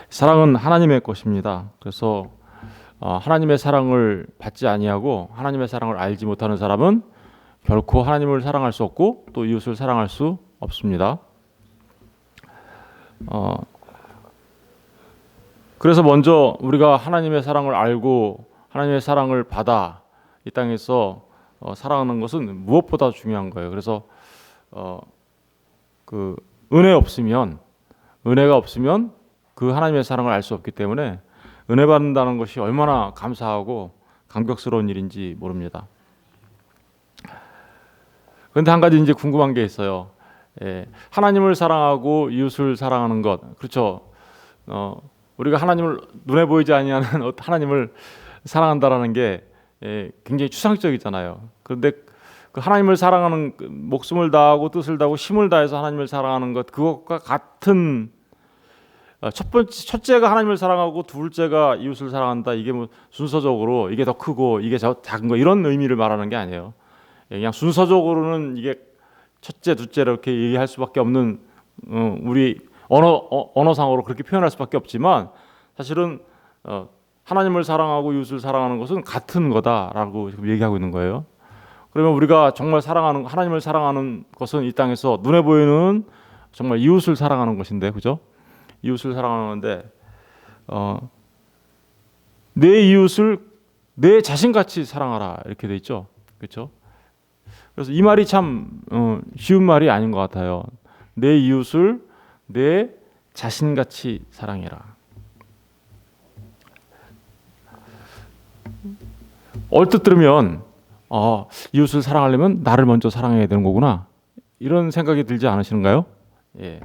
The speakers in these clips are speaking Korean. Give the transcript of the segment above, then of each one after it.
사랑은 하나님의 것입니다. 그래서 하나님의 사랑을 받지 아니하고 하나님의 사랑을 알지 못하는 사람은 결코 하나님을 사랑할 수 없고 또 이웃을 사랑할 수 없습니다. 그래서 먼저 우리가 하나님의 사랑을 알고 하나님의 사랑을 받아 이 땅에서 살아가는 것은 무엇보다 중요한 거예요. 그래서 그 은혜가 없으면 그 하나님의 사랑을 알 수 없기 때문에 은혜 받는다는 것이 얼마나 감사하고 감격스러운 일인지 모릅니다. 그런데 한 가지 이제 궁금한 게 있어요. 하나님을 사랑하고 이웃을 사랑하는 것, 그렇죠? 우리가 하나님을 눈에 보이지 아니하는 하나님을 사랑한다라는 게 굉장히 추상적이잖아요. 그런데 그 하나님을 사랑하는 목숨을 다하고 뜻을 다하고 힘을 다해서 하나님을 사랑하는 것, 그것과 같은 첫째가 하나님을 사랑하고 둘째가 이웃을 사랑한다. 이게 뭐 순서적으로 이게 더 크고 이게 더 작은 거 이런 의미를 말하는 게 아니에요. 그냥 순서적으로는 이게 첫째, 둘째 이렇게 얘기할 수밖에 없는 우리 언어상으로 그렇게 표현할 수밖에 없지만 사실은 하나님을 사랑하고 이웃을 사랑하는 것은 같은 거다라고 지금 얘기하고 있는 거예요. 그러면 우리가 정말 사랑하는 하나님을 사랑하는 것은 이 땅에서 눈에 보이는 정말 이웃을 사랑하는 것인데, 그죠? 이웃을 사랑하는데 내 이웃을 내 자신같이 사랑하라 이렇게 돼 있죠, 그렇죠? 그래서 이 말이 참 쉬운 말이 아닌 것 같아요. 내 이웃을 내 자신같이 사랑해라. 얼뜻 들으면 이웃을 사랑하려면 나를 먼저 사랑해야 되는 거구나 이런 생각이 들지 않으시는가요? 예.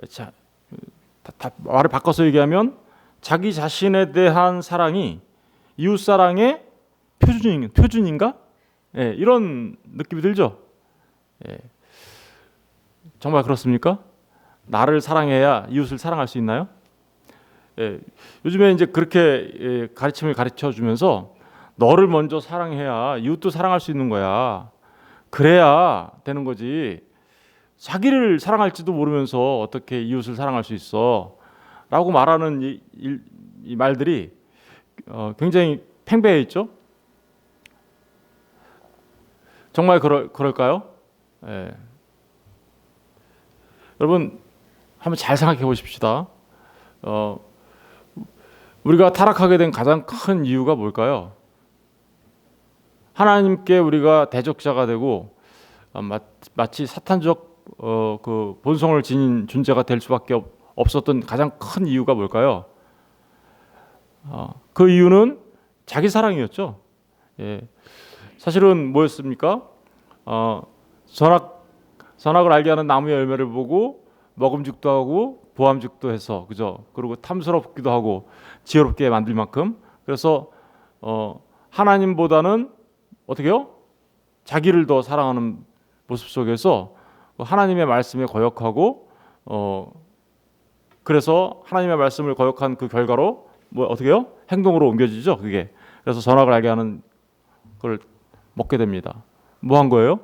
자, 말을 바꿔서 얘기하면 자기 자신에 대한 사랑이 이웃 사랑의 표준인가? 예, 이런 느낌이 들죠. 예. 정말 그렇습니까? 나를 사랑해야 이웃을 사랑할 수 있나요? 예, 요즘에 이제 그렇게 가르침을 가르쳐 주면서 너를 먼저 사랑해야 이웃도 사랑할 수 있는 거야. 그래야 되는 거지. 자기를 사랑할지도 모르면서 어떻게 이웃을 사랑할 수 있어? 라고 말하는 이 말들이 굉장히 팽배해 있죠. 정말 그럴까요? 예. 여러분 한번 잘 생각해 보십시다. 우리가 타락하게 된 가장 큰 이유가 뭘까요? 하나님께 우리가 대적자가 되고 마치 사탄적 그 본성을 지닌 존재가 될 수밖에 없었던 가장 큰 이유가 뭘까요? 그 이유는 자기 사랑이었죠. 예. 사실은 뭐였습니까? 선악을 알게 하는 나무의 열매를 보고 먹음직도 하고 보암직도 해서, 그죠? 그리고 탐스럽기도 하고 지혜롭게 만들 만큼. 그래서 하나님보다는 어떻게요? 자기를 더 사랑하는 모습 속에서 하나님의 말씀에 거역하고 그래서 하나님의 말씀을 거역한 그 결과로 뭐 어떻게요? 행동으로 옮겨지죠, 그게. 그래서 선악을 알게 하는 걸 먹게 됩니다. 뭐 한 거예요?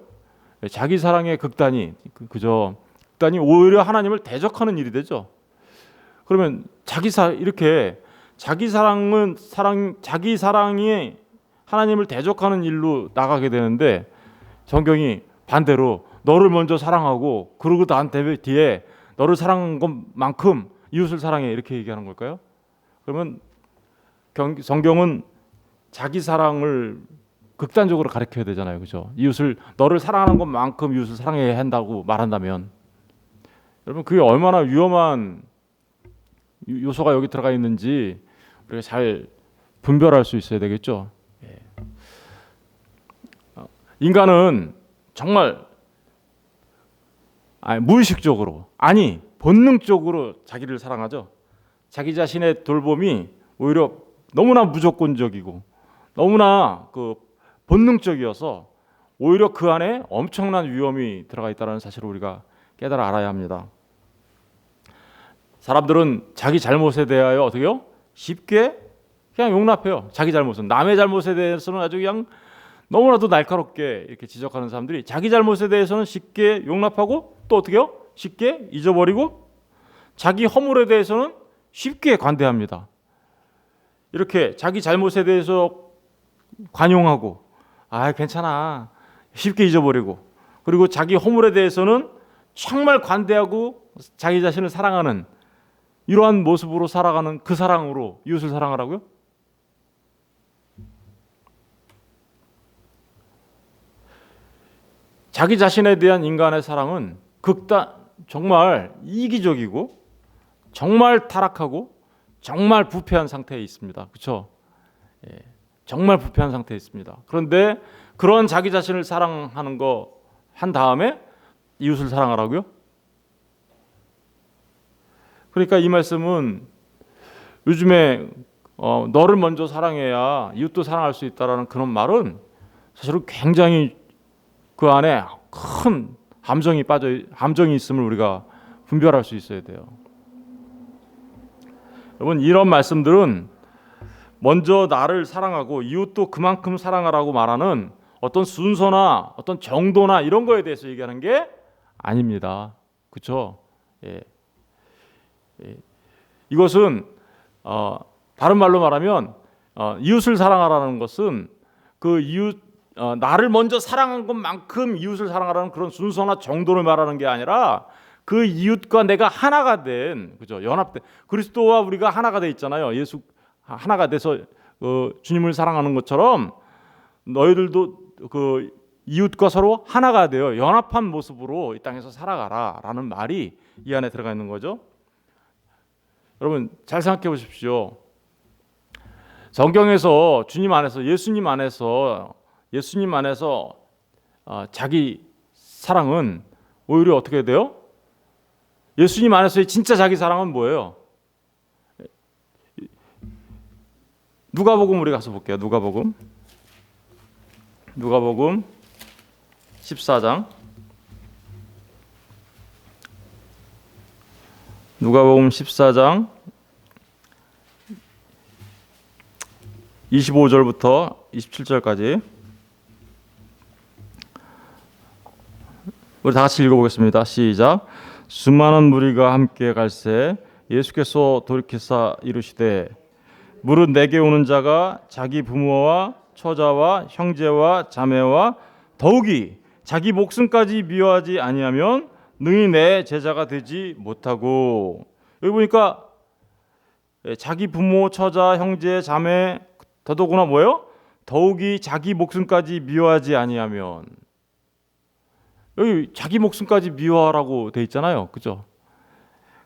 자기 사랑의 극단이, 그죠? 극단이 오히려 하나님을 대적하는 일이 되죠. 그러면 이렇게 자기 사랑이 하나님을 대적하는 일로 나가게 되는데 성경이 반대로 너를 먼저 사랑하고 그러고 나한테 뒤에 너를 사랑한 것만큼 이웃을 사랑해 이렇게 얘기하는 걸까요? 그러면 성경은 자기 사랑을 극단적으로 가르쳐야 되잖아요, 그죠? 너를 사랑하는 것만큼 이웃을 사랑해야 한다고 말한다면 여러분 그게 얼마나 위험한 요소가 여기 들어가 있는지 우리가 잘 분별할 수 있어야 되겠죠. 인간은 정말 무의식적으로 본능적으로 자기를 사랑하죠. 자기 자신의 돌봄이 오히려 너무나 무조건적이고 너무나 본능적이어서 오히려 그 안에 엄청난 위험이 들어가 있다는 사실을 우리가 깨달아 알아야 합니다. 사람들은 자기 잘못에 대하여 어떻게요? 쉽게 그냥 용납해요. 자기 잘못은. 남의 잘못에 대해서는 아주 그냥 너무나도 날카롭게 이렇게 지적하는 사람들이 자기 잘못에 대해서는 쉽게 용납하고 또 어떻게요? 쉽게 잊어버리고 자기 허물에 대해서는 쉽게 관대합니다. 이렇게 자기 잘못에 대해서 관용하고 괜찮아 쉽게 잊어버리고, 그리고 자기 허물에 대해서는 정말 관대하고 자기 자신을 사랑하는 이러한 모습으로 살아가는 그 사랑으로 이웃을 사랑하라고요? 자기 자신에 대한 인간의 사랑은 정말 이기적이고 정말 타락하고 정말 부패한 상태에 있습니다. 그렇죠? 정말 부패한 상태에 있습니다. 그런데 그런 자기 자신을 사랑하는 거 한 다음에 이웃을 사랑하라고요? 그러니까 이 말씀은 요즘에 너를 먼저 사랑해야 이웃도 사랑할 수 있다라는 그런 말은 사실은 굉장히 그 안에 큰 함정이 있음을 우리가 분별할 수 있어야 돼요. 여러분, 이런 말씀들은 먼저 나를 사랑하고 이웃도 그만큼 사랑하라고 말하는 어떤 순서나 어떤 정도나 이런 거에 대해서 얘기하는 게 아닙니다. 그렇죠? 이것은 다른 말로 말하면 이웃을 사랑하라는 것은 그 이웃 나를 먼저 사랑한 것만큼 이웃을 사랑하라는 그런 순서나 정도를 말하는 게 아니라 그 이웃과 내가 하나가 된, 그죠? 연합된 그리스도와 우리가 하나가 돼 있잖아요. 예수 하나가 돼서 주님을 사랑하는 것처럼 너희들도 그 이웃과 서로 하나가 되어 연합한 모습으로 이 땅에서 살아가라라는 말이 이 안에 들어가 있는 거죠. 여러분 잘 생각해 보십시오. 성경에서 주님 안에서 예수님 안에서 자기 사랑은 오히려 어떻게 돼요? 예수님 안에서의 진짜 자기 사랑은 뭐예요? 누가복음 우리 가서 볼게요. 누가복음 14장. 누가복음 14장 25절부터 27절까지 우리 다 같이 읽어보겠습니다. 시작. 수많은 무리가 함께 갈새 예수께서 돌이키사 이르시되 무릇 내게 오는 자가 자기 부모와 처자와 형제와 자매와 더욱이 자기 목숨까지 미워하지 아니하면 능히 내 제자가 되지 못하고. 여기 보니까 자기 부모, 처자, 형제, 자매, 더더구나 뭐예요? 더욱이 자기 목숨까지 미워하지 아니하면. 여기 자기 목숨까지 미워하라고 돼 있잖아요. 그죠?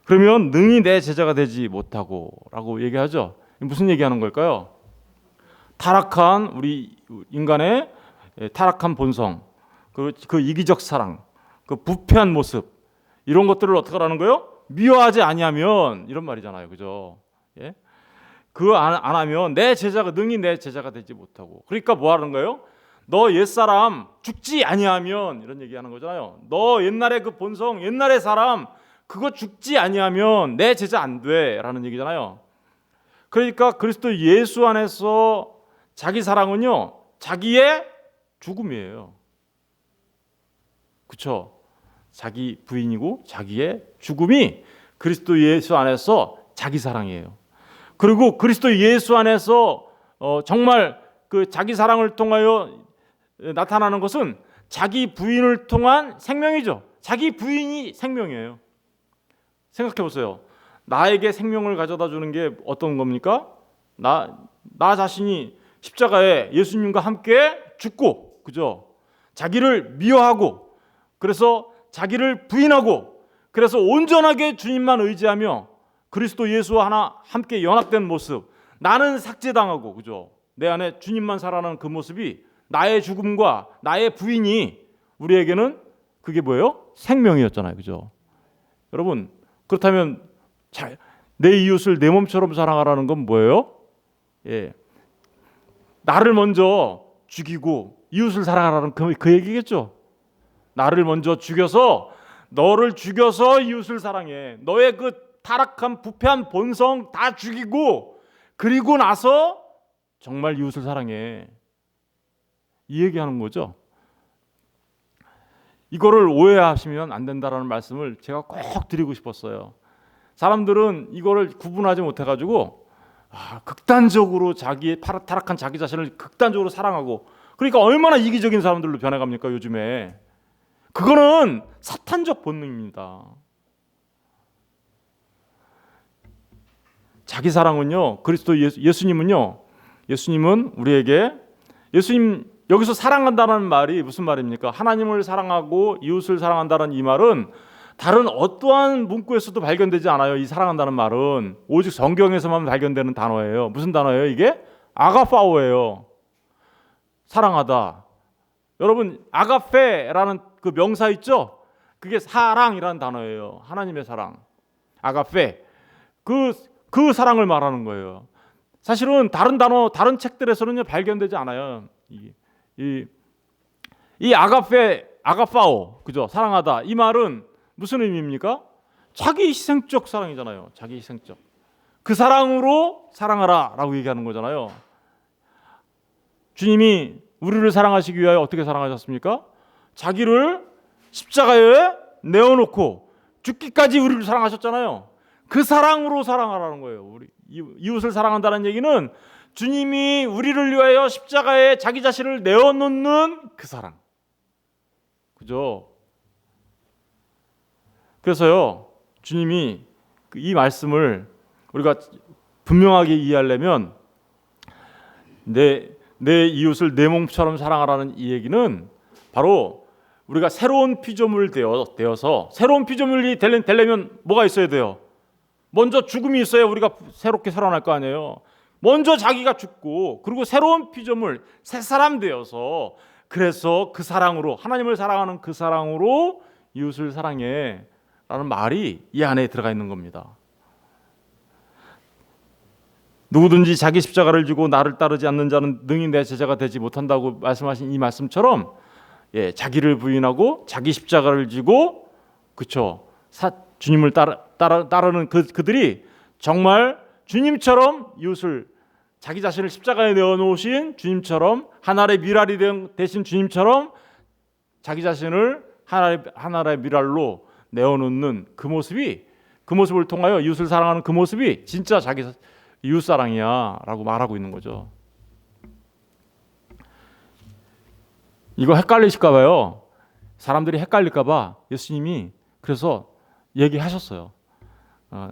그러면 능히 내 제자가 되지 못하고 라고 얘기하죠. 무슨 얘기하는 걸까요? 타락한 우리 인간의 타락한 본성, 그 이기적 사랑, 그 부패한 모습, 이런 것들을 어떻게 하라는 거예요? 미워하지 아니하면, 이런 말이잖아요. 그죠? 예? 그거 안 하면 능히 내 제자가 되지 못하고. 그러니까 뭐 하는 거예요? 너 옛사람 죽지 아니하면, 이런 얘기하는 거잖아요. 너 옛날에 그 본성, 옛날의 사람 그거 죽지 아니하면 내 제자 안 돼라는 얘기잖아요. 그러니까 그리스도 예수 안에서 자기 사랑은요, 자기의 죽음이에요. 그렇죠? 자기 부인이고 자기의 죽음이 그리스도 예수 안에서 자기 사랑이에요. 그리고 그리스도 예수 안에서 정말 그 자기 사랑을 통하여 나타나는 것은 자기 부인을 통한 생명이죠. 자기 부인이 생명이에요. 생각해 보세요. 나에게 생명을 가져다 주는 게 어떤 겁니까? 나 자신이 십자가에 예수님과 함께 죽고, 그죠? 자기를 미워하고, 그래서 자기를 부인하고, 그래서 온전하게 주님만 의지하며 그리스도 예수와 하나 함께 연합된 모습, 나는 삭제당하고, 그죠? 내 안에 주님만 살아나는 그 모습이, 나의 죽음과 나의 부인이 우리에게는 그게 뭐예요? 생명이었잖아요. 그죠? 여러분, 그렇다면 내 이웃을 내 몸처럼 사랑하라는 건 뭐예요? 나를 먼저 죽이고 이웃을 사랑하라는 그 얘기겠죠. 나를 먼저 죽여서, 너를 죽여서 이웃을 사랑해. 너의 그 타락한 부패한 본성 다 죽이고, 그리고 나서 정말 이웃을 사랑해. 이 얘기하는 거죠. 이거를 오해하시면 안 된다라는 말씀을 제가 꼭 드리고 싶었어요. 사람들은 이거를 구분하지 못해가지고 극단적으로 자기의 타락한 자기 자신을 극단적으로 사랑하고, 그러니까 얼마나 이기적인 사람들로 변해갑니까 요즘에. 그거는 사탄적 본능입니다. 자기 사랑은요, 그리스도 예수님은 우리에게, 예수님 여기서 사랑한다는 말이 무슨 말입니까? 하나님을 사랑하고 이웃을 사랑한다는 이 말은 다른 어떠한 문구에서도 발견되지 않아요. 이 사랑한다는 말은 오직 성경에서만 발견되는 단어예요. 무슨 단어예요? 이게 아가파오예요. 사랑하다. 여러분, 아가페라는 그 명사 있죠? 그게 사랑이라는 단어예요. 하나님의 사랑. 아가페. 그 사랑을 말하는 거예요. 사실은 다른 단어, 다른 책들에서는 발견되지 않아요. 이 아가페, 아가파오, 그죠? 사랑하다. 이 말은 무슨 의미입니까? 자기 희생적 사랑이잖아요. 자기 희생적. 그 사랑으로 사랑하라라고 얘기하는 거잖아요. 주님이 우리를 사랑하시기 위하여 어떻게 사랑하셨습니까? 자기를 십자가에 내어놓고 죽기까지 우리를 사랑하셨잖아요. 그 사랑으로 사랑하라는 거예요. 우리 이웃을 사랑한다는 얘기는 주님이 우리를 위하여 십자가에 자기 자신을 내어놓는 그 사랑. 그죠? 그래서요, 주님이 이 말씀을 우리가 분명하게 이해하려면 내 이웃을 내 몸처럼 사랑하라는 이 얘기는 바로 우리가 새로운 피조물 되어서, 새로운 피조물이 되려면 뭐가 있어야 돼요? 먼저 죽음이 있어야 우리가 새롭게 살아날 거 아니에요. 먼저 자기가 죽고, 그리고 새로운 피조물, 새 사람 되어서, 그래서 그 사랑으로, 하나님을 사랑하는 그 사랑으로 이웃을 사랑해 라는 말이 이 안에 들어가 있는 겁니다. 누구든지 자기 십자가를 지고 나를 따르지 않는 자는 능히 내 제자가 되지 못한다고 말씀하신 이 말씀처럼, 자기를 부인하고 자기 십자가를 지고, 그쵸, 주님을 따르는 그들이 정말 주님처럼 이웃을, 자기 자신을 십자가에 내어놓으신 주님처럼, 하나의 미랄이 되신 주님처럼 자기 자신을 하나의 미랄로 내어놓는 그 모습을 통하여 이웃을 사랑하는 그 모습이 진짜 자기 이웃 사랑이야 라고 말하고 있는 거죠. 이거 헷갈리실까 봐요. 사람들이 헷갈릴까 봐 예수님이 그래서 얘기하셨어요.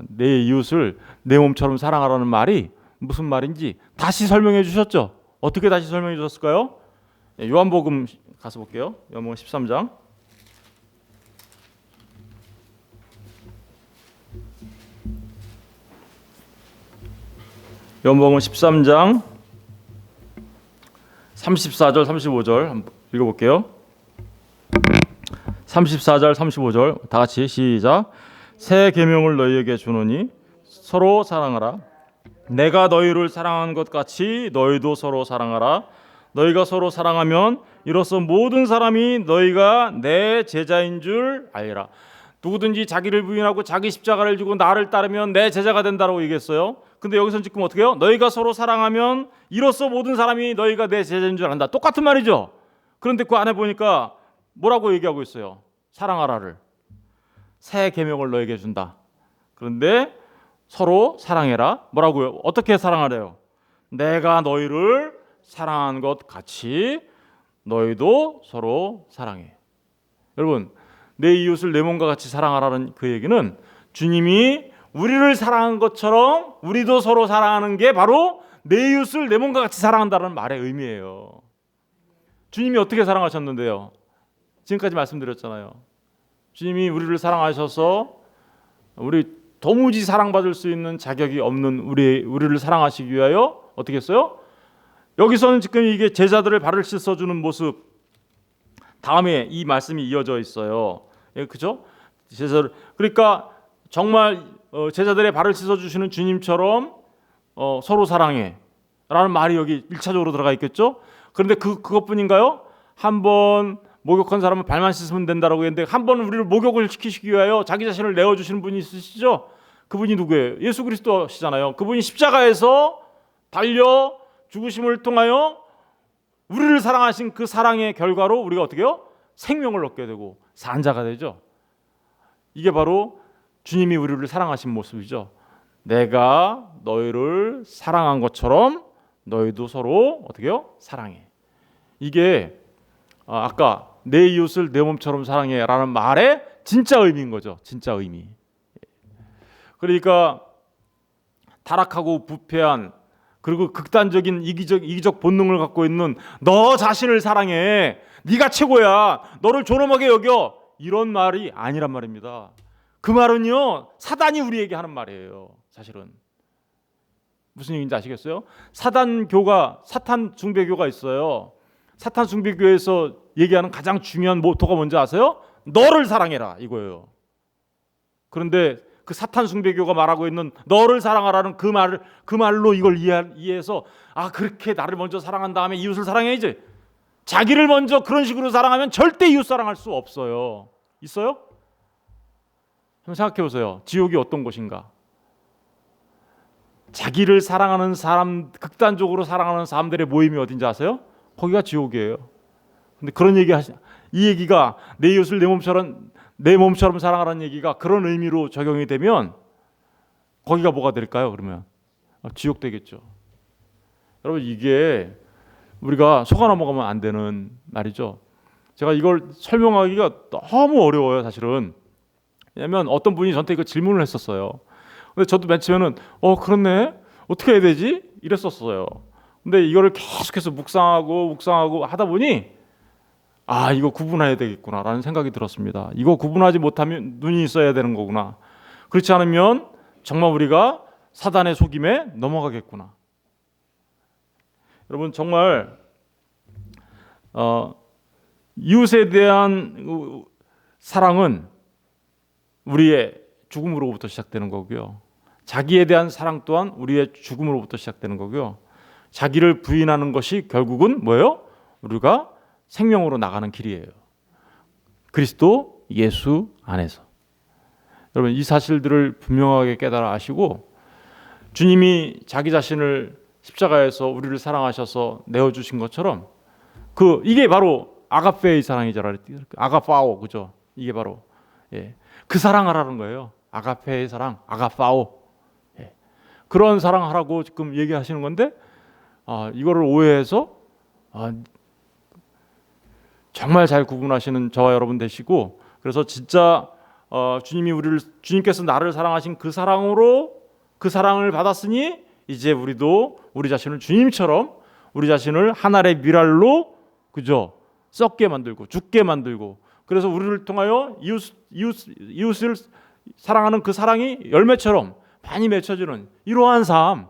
내 이웃을 내 몸처럼 사랑하라는 말이 무슨 말인지 다시 설명해 주셨죠. 어떻게 다시 설명해 주셨을까요? 요한복음 가서 볼게요. 요한복음 13장. 요한복음 13장 34절 35절 한번 읽어볼게요. 34절 35절 다 같이 시작. 새 계명을 너희에게 주노니 서로 사랑하라. 내가 너희를 사랑한 것 같이 너희도 서로 사랑하라. 너희가 서로 사랑하면 이로써 모든 사람이 너희가 내 제자인 줄 알리라. 누구든지 자기를 부인하고 자기 십자가를 지고 나를 따르면 내 제자가 된다고 얘기했어요. 근데 여기서는 지금 어떻게 해요? 너희가 서로 사랑하면 이로써 모든 사람이 너희가 내 제자인 줄 안다. 똑같은 말이죠. 그런데 그 안에 보니까 뭐라고 얘기하고 있어요? 사랑하라를. 새 계명을 너에게 준다. 그런데 서로 사랑해라. 뭐라고요? 어떻게 사랑하래요? 내가 너희를 사랑한 것 같이 너희도 서로 사랑해. 여러분, 내 이웃을 내 몸과 같이 사랑하라는 그 얘기는 주님이 우리를 사랑한 것처럼 우리도 서로 사랑하는 게 바로 내 이웃을 내 몸과 같이 사랑한다는 말의 의미예요. 주님이 어떻게 사랑하셨는데요? 지금까지 말씀드렸잖아요. 주님이 우리를 사랑하셔서 우리 도무지 사랑받을 수 있는 자격이 없는 우리를 사랑하시기 위하여 어떻게 했어요? 여기서는 지금 이게 제자들의 발을 씻어주는 모습, 다음에 이 말씀이 이어져 있어요. 그죠? 그러니까 정말 제자들의 발을 씻어주시는 주님처럼 서로 사랑해 라는 말이 여기 1차적으로 들어가 있겠죠? 그런데 그것뿐인가요? 한번 목욕한 사람은 발만 씻으면 된다라고 했는데 한 번 우리를 목욕을 시키시기 위하여 자기 자신을 내어주시는 분이 있으시죠? 그분이 누구예요? 예수 그리스도시잖아요. 그분이 십자가에서 달려 죽으심을 통하여 우리를 사랑하신 그 사랑의 결과로 우리가 어떻게 해요? 생명을 얻게 되고 산자가 되죠. 이게 바로 주님이 우리를 사랑하신 모습이죠. 내가 너희를 사랑한 것처럼 너희도 서로 어떻게요? 사랑해. 이게 아까 내 이웃을 내 몸처럼 사랑해라는 말의 진짜 의미인 거죠. 진짜 의미. 그러니까 타락하고 부패한 그리고 극단적인 이기적 본능을 갖고 있는 너 자신을 사랑해. 네가 최고야. 너를 존엄하게 여겨. 이런 말이 아니란 말입니다. 그 말은요, 사단이 우리에게 하는 말이에요. 사실은 무슨 얘기인지 아시겠어요? 사탄 숭배교가 있어요. 사탄 숭배교에서 얘기하는 가장 중요한 모토가 뭔지 아세요? 너를 사랑해라 이거예요. 그런데 그 사탄 숭배교가 말하고 있는 너를 사랑하라는 그 말로 이걸 이해해서 그렇게 나를 먼저 사랑한 다음에 이웃을 사랑해야지. 자기를 먼저 그런 식으로 사랑하면 절대 이웃 사랑할 수 없어요. 있어요? 한번 생각해 보세요. 지옥이 어떤 곳인가? 자기를 사랑하는 사람, 극단적으로 사랑하는 사람들의 모임이 어딘지 아세요? 거기가 지옥이에요. 근데 그런 이 얘기가 내 이웃을 내 몸처럼 사랑하라는 얘기가 그런 의미로 적용이 되면 거기가 뭐가 될까요? 그러면 지옥 되겠죠. 여러분, 이게 우리가 속아 넘어가면 안 되는 말이죠. 제가 이걸 설명하기가 너무 어려워요, 사실은. 왜냐하면 어떤 분이 저한테 이거 질문을 했었어요. 근데 저도 맨 처음에는 그렇네, 어떻게 해야 되지? 이랬었어요. 근데 이거를 계속해서 묵상하고 하다 보니 이거 구분해야 되겠구나라는 생각이 들었습니다. 이거 구분하지 못하면 눈이 있어야 되는 거구나. 그렇지 않으면 정말 우리가 사단의 속임에 넘어가겠구나. 여러분, 정말 이웃에 대한 사랑은 우리의 죽음으로부터 시작되는 거고요. 자기에 대한 사랑 또한 우리의 죽음으로부터 시작되는 거고요. 자기를 부인하는 것이 결국은 뭐예요? 우리가 생명으로 나가는 길이에요. 그리스도 예수 안에서. 여러분, 이 사실들을 분명하게 깨달아 아시고 주님이 자기 자신을 십자가에서 우리를 사랑하셔서 내어주신 것처럼 이게 바로 아가페의 사랑이잖아요. 아가파오, 그죠? 이게 바로 그 사랑하라는 거예요. 아가페의 사랑, 아가파오. 그런 사랑하라고 지금 얘기하시는 건데 이거를 오해해서 정말 잘 구분하시는 저와 여러분 되시고, 그래서 진짜 주님께서 나를 사랑하신 그 사랑을 받았으니 이제 우리도 우리 자신을 주님처럼 우리 자신을 하늘의 미랄로, 그죠? 썩게 만들고 죽게 만들고, 그래서 우리를 통하여 이웃을 사랑하는 그 사랑이 열매처럼 많이 맺혀지는 이러한 삶,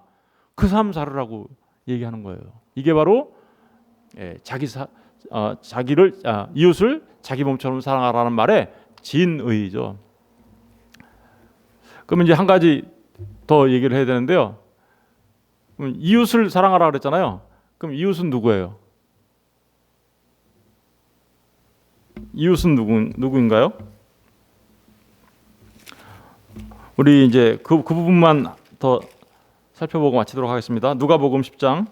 그 삶 살으라고 얘기하는 거예요. 이게 바로 이웃을 자기 몸처럼 사랑하라는 말의 진의죠. 그러면 이제 한 가지 더 얘기를 해야 되는데요. 그럼 이웃을 사랑하라 그랬잖아요. 그럼 이웃은 누구예요? 이웃은 누구인가요? 우리 이제 그 부분만 더 살펴보고 마치도록 하겠습니다. 누가복음 10장.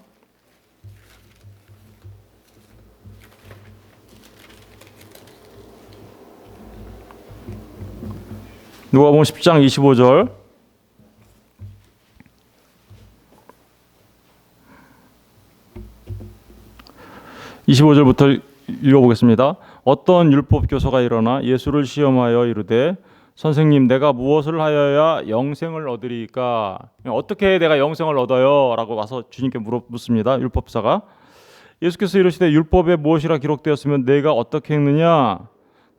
누가복음 10장 25절. (25절부터) 읽어보겠습니다. 어떤 율법 교사가 일어나 예수를 시험하여 이르되 선생님, 내가 무엇을 하여야 영생을 얻으리까? 어떻게 내가 영생을 얻어요? 라고 와서 주님께 묻습니다. 율법사가. 예수께서 이르시되 율법에 무엇이라 기록되었으면 내가 어떻게 했느냐?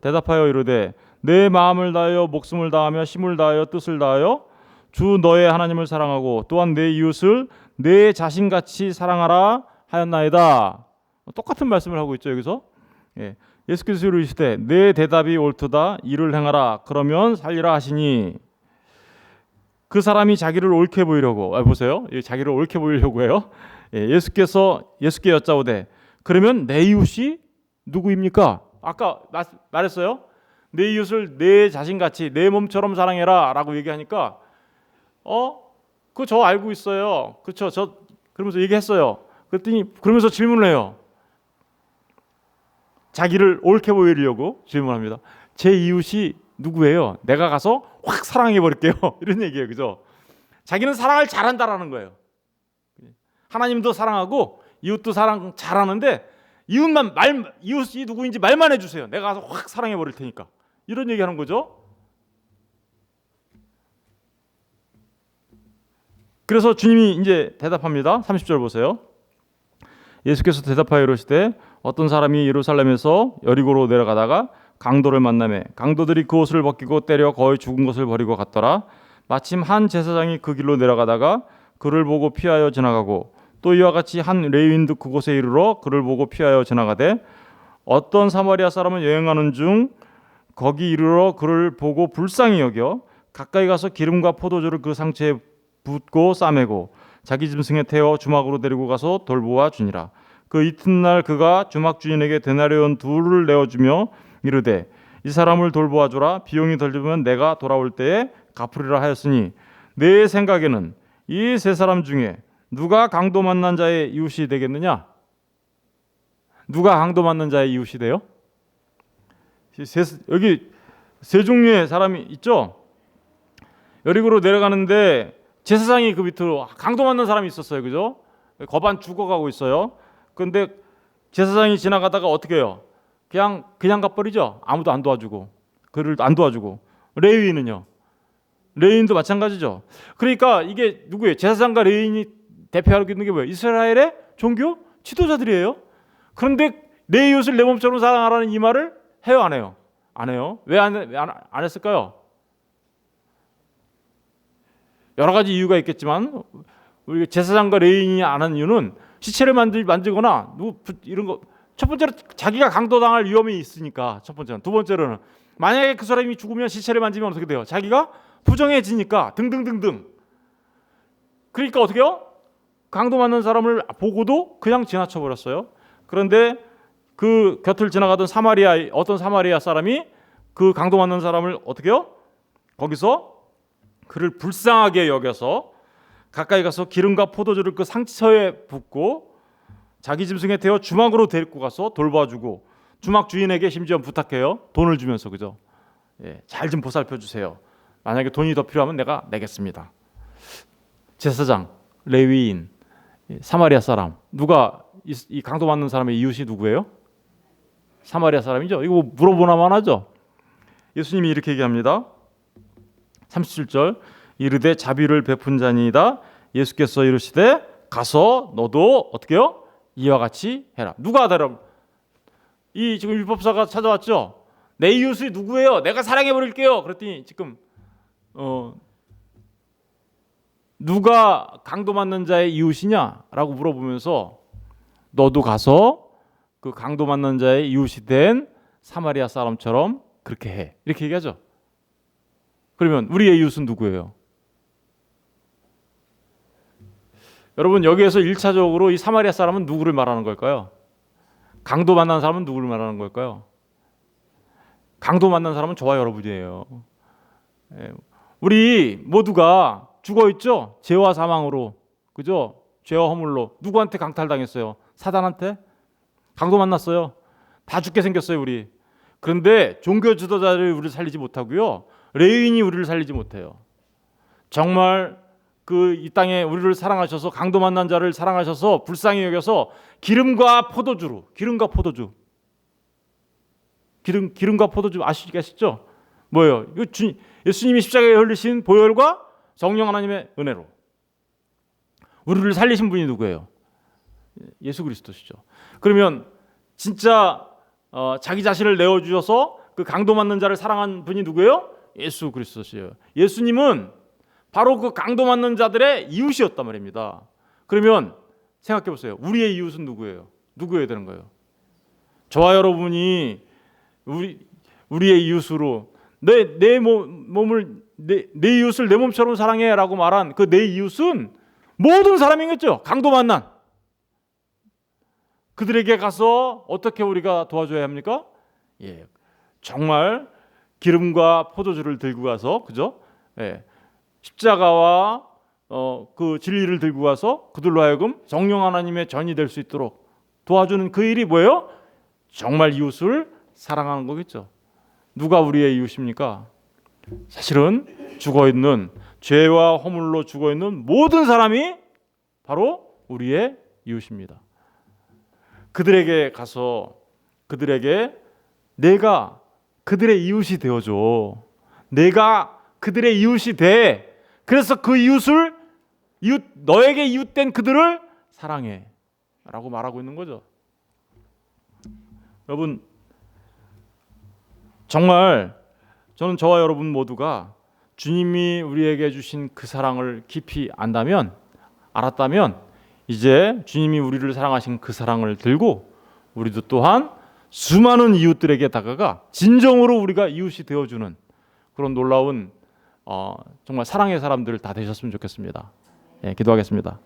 대답하여 이르되 내 마음을 다하여 목숨을 다하며 힘을 다하여 뜻을 다하여 주 너의 하나님을 사랑하고 또한 내 이웃을 내 자신같이 사랑하라 하였나이다. 똑같은 말씀을 하고 있죠, 여기서. 예수께서 이르시되 내 대답이 옳도다, 이를 행하라, 그러면 살리라 하시니, 그 사람이 자기를 옳게 보이려고, 보세요, 자기를 옳게 보이려고 해요. 예수께 여짜오되 그러면 내 이웃이 누구입니까? 아까 말했어요. 내 이웃을 내 자신같이 내 몸처럼 사랑해라 라고 얘기하니까 그거 저 알고 있어요. 그렇죠? 저 그러면서 얘기했어요. 그러면서 질문을 해요. 자기를 옳게 보이려고 질문합니다. 제 이웃이 누구예요? 내가 가서 확 사랑해 버릴게요. 이런 얘기예요. 그죠? 자기는 사랑을 잘한다라는 거예요. 하나님도 사랑하고 이웃도 사랑 잘하는데 이웃이 누구인지 말만 해주세요. 내가 가서 확 사랑해 버릴 테니까. 이런 얘기하는 거죠. 그래서 주님이 이제 대답합니다. 30절 보세요. 예수께서 대답하여 이르시되 어떤 사람이 예루살렘에서 여리고로 내려가다가 강도를 만나매 강도들이 그 옷을 벗기고 때려 거의 죽은 것을 버리고 갔더라. 마침 한 제사장이 그 길로 내려가다가 그를 보고 피하여 지나가고 또 이와 같이 한 레위인도 그곳에 이르러 그를 보고 피하여 지나가되 어떤 사마리아 사람은 여행하는 중 거기 이르러 그를 보고 불쌍히 여겨 가까이 가서 기름과 포도주를 그 상처에 붓고 싸매고 자기 짐승에 태워 주막으로 데리고 가서 돌보아 주니라. 그 이튿날 그가 주막 주인에게 데나리온 둘을 내어주며 이르되 이 사람을 돌보아 주라. 비용이 덜 들면 내가 돌아올 때에 갚으리라 하였으니 내 생각에는 이 세 사람 중에 누가 강도 만난 자의 이웃이 되겠느냐? 누가 강도 만난 자의 이웃이 돼요? 여기 세 종류의 사람이 있죠. 여리고로 내려가는데 제사장이 그 밑으로 강도 만난 사람이 있었어요. 그죠? 거반 죽어가고 있어요. 그런데 제사장이 지나가다가 어떻게 해요? 그냥 가버리죠. 아무도 안 도와주고 그를 안 도와주고. 레위인은요? 레위인도 마찬가지죠. 그러니까 이게 누구예요? 제사장과 레위인이 대표하고 있는 게 뭐예요? 이스라엘의 종교 지도자들이에요. 그런데 내 이웃을 내 몸처럼 사랑하라는 이 말을 해요, 안 해요? 안 해요. 왜 안 했을까요? 여러 가지 이유가 있겠지만 우리 제사장과 레위인이 안 하는 이유는 시체를 만지거나 이런 거. 첫 번째로 자기가 강도당할 위험이 있으니까. 첫 번째는. 두 번째로는 만약에 그 사람이 죽으면 시체를 만지면 어떻게 돼요? 자기가 부정해지니까 등등등등. 그러니까 어떻게 해요? 강도 맞는 사람을 보고도 그냥 지나쳐 버렸어요. 그런데 그 곁을 지나가던 어떤 사마리아 사람이 그 강도 맞는 사람을 어떻게 해요? 거기서 그를 불쌍하게 여겨서 가까이 가서 기름과 포도주를 그 상처에 붓고 자기 짐승에 태워 주막으로 데리고 가서 돌봐주고 주막 주인에게 심지어 부탁해요. 돈을 주면서. 그죠? 예, 잘 좀 보살펴 주세요. 만약에 돈이 더 필요하면 내가 내겠습니다. 제사장, 레위인, 사마리아 사람. 누가 이 강도 맞는 사람의 이웃이 누구예요? 사마리아 사람이죠. 이거 물어보나만 하죠. 예수님이 이렇게 얘기합니다. 37절 이르되 자비를 베푼 자니이다. 예수께서 이르시되 가서 너도 어떻게 해요? 이와 같이 해라. 누가 하더라? 이 지금 율법사가 찾아왔죠. 내 이웃이 누구예요? 내가 사랑해 버릴게요. 그랬더니 지금 누가 강도 맞는 자의 이웃이냐라고 물어보면서 너도 가서 그 강도 맞는 자의 이웃이 된 사마리아 사람처럼 그렇게 해. 이렇게 얘기하죠. 그러면 우리의 이웃은 누구예요? 여러분 여기에서 1차적으로 이 사마리아 사람은 누구를 말하는 걸까요? 강도 만난 사람은 누구를 말하는 걸까요? 강도 만난 사람은 저와 여러분이에요. 우리 모두가 죽어 있죠. 죄와 사망으로. 그죠? 죄와 허물로. 누구한테 강탈당했어요? 사단한테? 강도 만났어요. 다 죽게 생겼어요, 우리. 그런데 종교 지도자를 우리를 살리지 못하고요. 레위인이 우리를 살리지 못해요. 정말 이 땅에 우리를 사랑하셔서 강도 만난 자를 사랑하셔서 불쌍히 여겨서 기름과 포도주 아시겠죠? 뭐예요? 이거 예수님이 십자가에 흘리신 보혈과 성령 하나님의 은혜로 우리를 살리신 분이 누구예요? 예수 그리스도시죠. 그러면 진짜 자기 자신을 내어주셔서 그 강도 맞는 자를 사랑한 분이 누구예요? 예수 그리스도시에요. 예수님은 바로 그 강도 맞는 자들의 이웃이었단 말입니다. 그러면 생각해 보세요. 우리의 이웃은 누구예요? 누구여야 되는 거예요? 저와 여러분이 우리의 이웃으로 내 몸을 내 이웃을 내 몸처럼 사랑해라고 말한 그 내 이웃은 모든 사람이겠죠. 강도 만난 그들에게 가서 어떻게 우리가 도와줘야 합니까? 예, 정말 기름과 포도주를 들고 가서 그죠? 예, 십자가와 그 진리를 들고 가서 그들로 하여금 성령 하나님의 전이 될 수 있도록 도와주는 그 일이 뭐예요? 정말 이웃을 사랑하는 거겠죠. 누가 우리의 이웃입니까? 사실은 죽어 있는 죄와 허물로 죽어 있는 모든 사람이 바로 우리의 이웃입니다. 그들에게 가서 그들에게 내가 그들의 이웃이 되어줘. 내가 그들의 이웃이 돼. 그래서 그 너에게 이웃된 그들을 사랑해. 라고 말하고 있는 거죠. 여러분, 정말 저는 저와 여러분 모두가 주님이 우리에게 주신 그 사랑을 깊이 알았다면 이제 주님이 우리를 사랑하신 그 사랑을 들고 우리도 또한 수많은 이웃들에게 다가가 진정으로 우리가 이웃이 되어주는 그런 놀라운 정말 사랑의 사람들 다 되셨으면 좋겠습니다. 예, 기도하겠습니다.